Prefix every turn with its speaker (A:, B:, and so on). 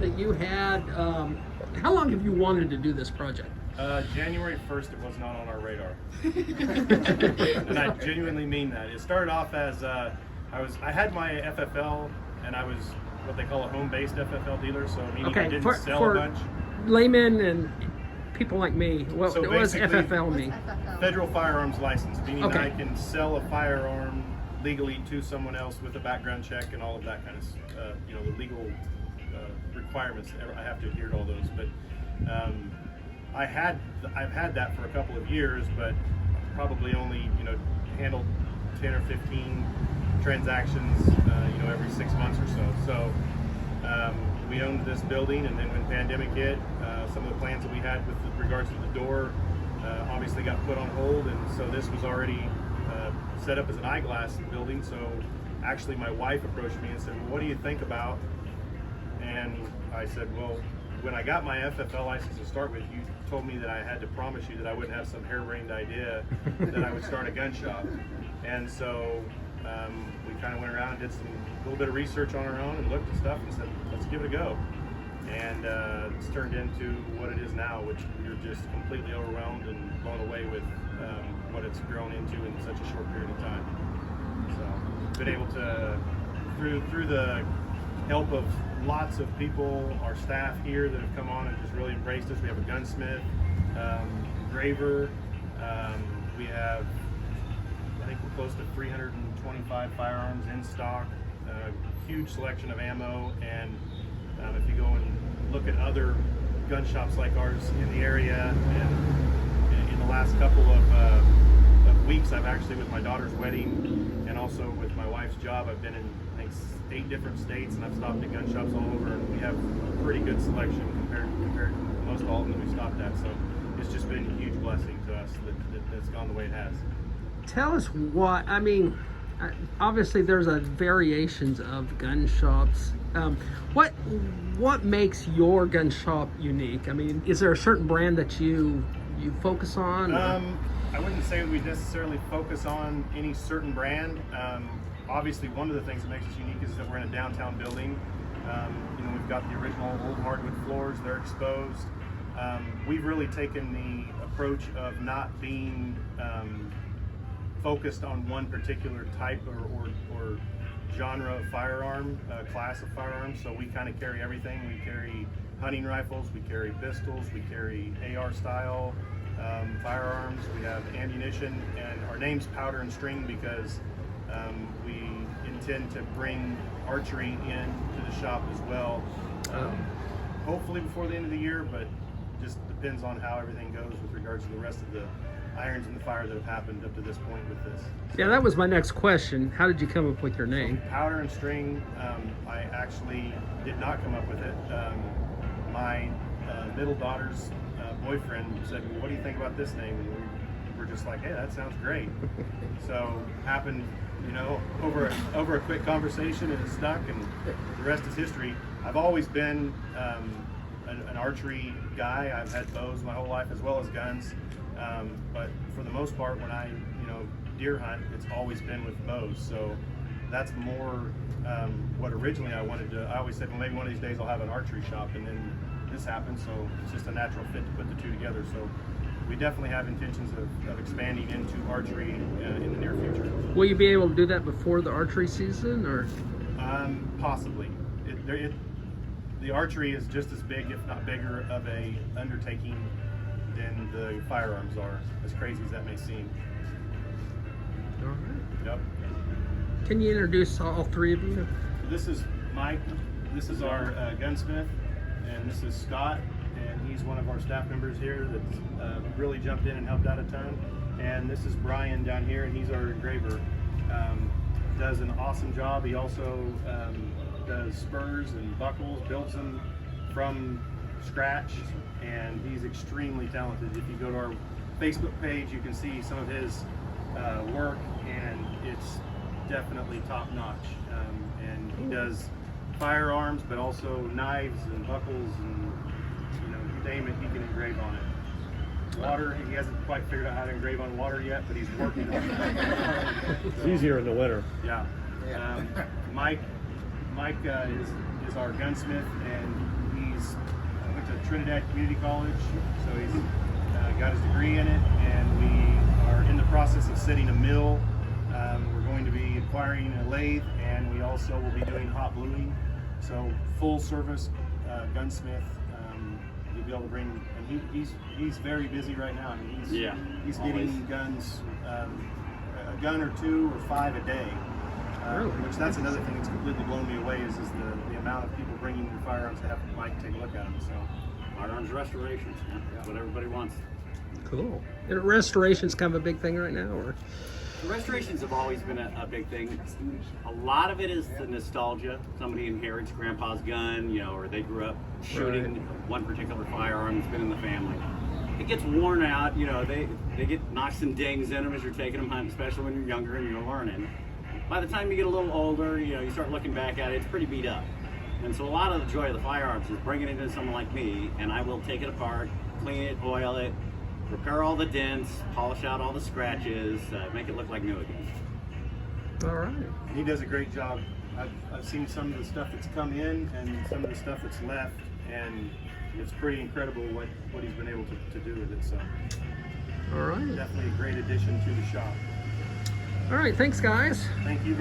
A: that you had. How long have you wanted to do this project?
B: January 1st, it was not on our radar. And I genuinely mean that. It started off as I had my FFL, and I was what they call a home-based FFL dealer, so meaning I didn't sell a bunch.
A: Laymen and people like me, what
B: So
A: does
B: basically,
A: FFL mean?
B: Federal firearms license, meaning
A: Okay.
B: I can sell a firearm legally to someone else with a background check and all of that kind of, the legal requirements. I have to adhere to all those. But I've had that for a couple of years, but probably only handled 10 or 15 transactions, every 6 months or so. So we owned this building, and then when pandemic hit, some of the plans that we had with regards to the door obviously got put on hold, and so this was already set up as an eyeglass building. So actually my wife approached me and said, well, what do you think about? And I said, well, when I got my FFL license to start with, you told me that I had to promise you that I wouldn't have some harebrained idea that I would start a gun shop. And so we kind of went around and did a little bit of research on our own and looked at stuff and said, let's give it a go. And it's turned into what it is now, which we're just completely overwhelmed and blown away with what it's grown into in such a short period of time. So been able to, through the help of lots of people, our staff here that have come on and just really embraced us. We have a gunsmith, engraver. We have, I think we're close to 325 firearms in stock, huge selection of ammo, and if you go and look at other gun shops like ours in the area, and in the last couple of weeks, I've actually, with my daughter's wedding and also with my wife's job, I've been in, I think, 8 different states, and I've stopped at gun shops all over, and we have a pretty good selection compared to most all of them that we stopped at. So it's just been a huge blessing to us that's gone the way it has.
A: Tell us what, I mean, obviously there's variations of gun shops. What makes your gun shop unique? I mean, is there a certain brand that you focus on?
B: I wouldn't say we necessarily focus on any certain brand. Obviously, one of the things that makes us unique is that we're in a downtown building. We've got the original old hardwood floors; they're exposed. We've really taken the approach of not being focused on one particular type or genre of firearm, class of firearms. So we kind of carry everything. We carry hunting rifles, we carry pistols, we carry AR style firearms, we have ammunition, and our name's Powder and String because we intend to bring archery into the shop as well. Hopefully before the end of the year, but just depends on how everything goes with regards to the rest of the irons in the fire that have happened up to this point with this.
A: Yeah, that was my next question. How did you come up with your name?
B: Powder and String, I actually did not come up with it. My middle daughter's boyfriend said, well, what do you think about this name? And we were just like, hey, that sounds great. So happened, over a quick conversation, and it stuck, and the rest is history. I've always been an archery guy. I've had bows my whole life as well as guns. But for the most part, when I, deer hunt, it's always been with bows. So that's more what originally I wanted to. I always said, well, maybe one of these days I'll have an archery shop, and then this happened. So it's just a natural fit to put the two together. So we definitely have intentions of expanding into archery in the near future.
A: Will you be able to do that before the archery season, or?
B: Possibly. The archery is just as big, if not bigger, of a undertaking than the firearms are, as crazy as that may seem.
A: All right.
B: Yep.
A: Can you introduce all three of you?
B: This is Mike, this is our gunsmith, and this is Scott, and he's one of our staff members here that's really jumped in and helped out a ton. And this is Brian down here, and he's our engraver. Does an awesome job. He also does spurs and buckles, builds them from scratch, and he's extremely talented. If you go to our Facebook page, you can see some of his work, and it's definitely top notch. And he does firearms, but also knives and buckles, and you name it, he can engrave on it. Water, he hasn't quite figured out how to engrave on water yet, but he's working on it.
C: It's easier in the winter.
B: Yeah. Mike is our gunsmith, and at Trinidad Community College, so he's got his degree in it, and we are in the process of setting a mill. We're going to be acquiring a lathe, and we also will be doing hot bluing. So full service gunsmith. You'll be able to bring, and he's very busy right now. I mean, he's getting guns, a gun or 2 or 5 a day.
A: Really?
B: Which that's another thing that's completely blown me away is the amount of people bringing in firearms to have Mike take a look at them. So
C: firearms restorations, that's what everybody wants.
A: Cool. And restoration's kind of a big thing right now, or?
C: Restorations have always been a big thing. A lot of it is the nostalgia. Somebody inherits grandpa's gun, you know, or they grew up shooting one particular firearm that's been in the family. It gets worn out, you know, they get knocks and dings in them as you're taking them hunting, especially when you're younger and you're learning. By the time you get a little older, you know, you start looking back at it, it's pretty beat up. And so a lot of the joy of the firearms is bringing it into someone like me, and I will take it apart, clean it, oil it, repair all the dents, polish out all the scratches, make it look like new again.
A: All right.
B: And he does a great job. I've seen some of the stuff that's come in and some of the stuff that's left, and it's pretty incredible what he's been able to do with it. So
A: All right.
B: definitely a great addition to the shop.
A: All right. Thanks, guys.
B: Thank you.